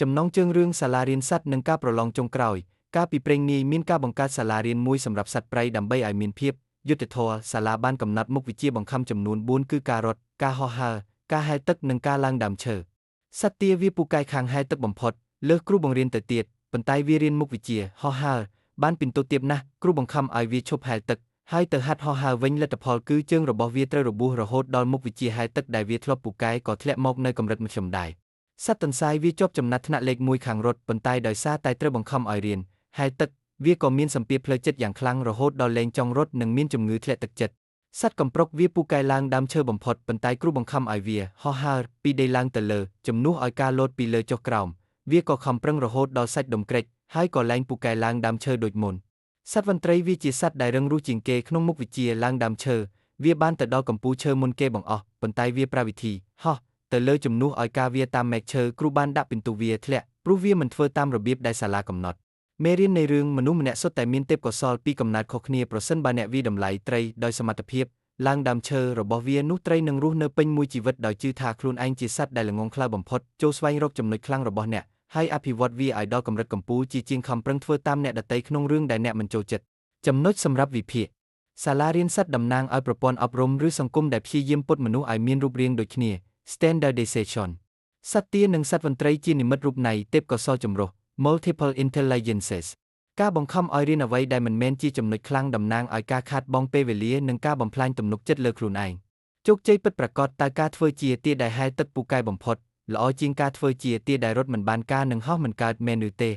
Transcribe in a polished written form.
ចំណងជើងរឿងសាលារៀនសត្វនិងការប្រឡងចុងក្រោយកាលពីព្រេងនាយមានការបង្កើតសាលារៀនមួយសម្រាប់សត្វព្រៃដើម្បីឲ្យមានភាពយុត្តិធម៌សាលាបានកំណត់មុខវិជ្ជាបង្ខំចំនួន4គឺការរត់ការហោះហើរការហែលទឹកនិងការឡើងដើមឈើសត្វទាវាពូកែខាងហែលទឹកបំផុតលើសគ្រូបង្រៀនទៅទៀតប៉ុន្តែវារៀនមុខវិជ្ជាហោះហើរបានពិន្ទុទាបណាស់គ្រូបង្ខំឲ្យវាឈប់ហែលទឹកហើយទៅហាត់ហោះហើរវិញលទ្ធផលគឺជើងរបស់វាត្រូវរបួសរហូតដល់មុខវិជ្ជាហែលទឹកដែលវាធ្លាប់ពូកែក៏ធ្លាក់មកនៅកម្រិតមធ្យមដែរសត្វទន្សាយវាជាប់ចំណាត់ថ្នាក់លេខ1ខាងរត់ប៉ុន្តែដោយសារតែត្រូវបង្ខំឲ្យរៀនហែលទឹកវាក៏មានសម្ពាធផ្លូវចិត្តយ៉ាងខ្លាំងរហូតដល់លែងចង់រត់និងមានជំងឺធ្លាក់ទឹកចិត្តសត្វកំប្រុកវាពូកែឡើងដើមឈើបំផុតប៉ុន្តែគ្រូបង្ខំឲ្យវាហោះហើរពីដីឡើងទៅលើជំនួសឲ្យការលោតពីលើចុះក្រោមវាក៏ខំប្រឹងរហូតដល់សាច់ដុំក្រិចហើយក៏លែងពូកែឡើងដើមឈើដូចមុនសត្វវន្ត្រីវាជាសត្វដែលរឹងរូសជាងគេក្នុងមុខវិជ្ជាឡើងដើមឈើវាបានទៅដល់កម្ពូលឈើមុនគេបង្អស់ប៉ុន្តែវាប្រើវិធីហោះទៅលើជំនួសឲ្យការវាតាមមែកឈើគ្រូបានដាក់ពិន្ទុវាធ្លាក់ព្រោះវាមិនធ្វើតាមរបៀបដែលសាលាកំណត់មេរៀននៃរឿងមនុស្សម្នាក់សុទ្ធតែមានទេពកោសល្យពីកំណើតខុសគ្នាប្រសិនបើអ្នកវាតម្លៃត្រីដោយសមត្ថភាពឡើងដើមឈើរបស់វានោះត្រីនឹងរស់នៅពេញមួយជីវិតដោយជឿថាខ្លួនឯងជាសត្វដែលល្ងង់ខ្លៅបំផុតចូលស្វែងរកចំណុចខ្លាំងរបស់អ្នកហើយអភិវឌ្ឍវាឲ្យដល់កម្រិតកំពូលជាងខំប្រឹងធ្វើតាមអ្នកដទៃក្នុងរឿងដែលអ្នកមិនចូលចិត្តចំណុចសម្រាប់វិភាគសាលារៀនសត្វតំណាងឲ្យប្រព័ន្ធអប់រំឬសង្គមដែលព្យាយាមពត់មនុស្សឲ្យមានរូបរាងដូចគ្នា standardization សត្វទានិងសត្វវន្ត្រីជានិមិត្តរូបនៃទេពកោសល្យចម្រុះ multiple intelligences ការបង្ខំឲ្យរៀនអ្វីដែលមិនមែនជាចំណុចខ្លាំងតំណាងឲ្យការខាតបង់ពេលវេលានិងការបំផ្លាញទំនុកចិត្តលើខ្លួនឯងជោគជ័យពិតប្រាកដតើការធ្វើជាទាដែលហែលទឹកពូកែបំផុតល្អជាងការធ្វើជាទាដែលរត់មិនបានការនឹងហោះមិនកើតមែនឬទេ